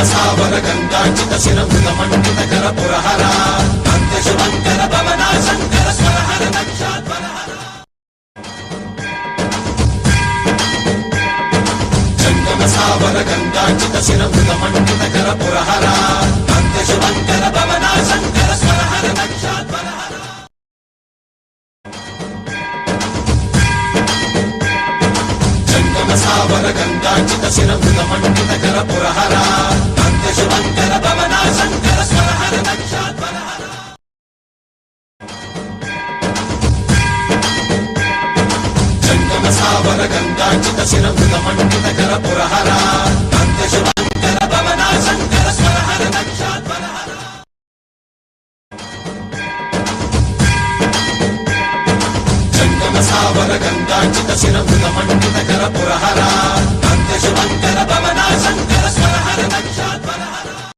సావర గంగాచిత శిరమృత మండిత కర పురహర అంత శుభంకర భవనా శంకర స్వరహర నక్షాధ్వరహర జంగమ సావర గంగాచిత శిరమృత మండిత కర పురహర అంత శుభంకర భవనా శంకర స్వరహర నక్షాధ్వరహర జంగమ సావర గంగాచిత శిరమృత మండిత కర పురహర అంత శుభంకర భవనా శంకర స్వరహర నక్షాధ్వరహర జంగమ సావర గంగాచిత శిరమృత మండిత కర పురహర అంత శుభంకర భవనా శంకర స్వరహర నక్షాధ్వరహర జంగమ సావర గంగాచిత శిరమృత మండిత కర పురహర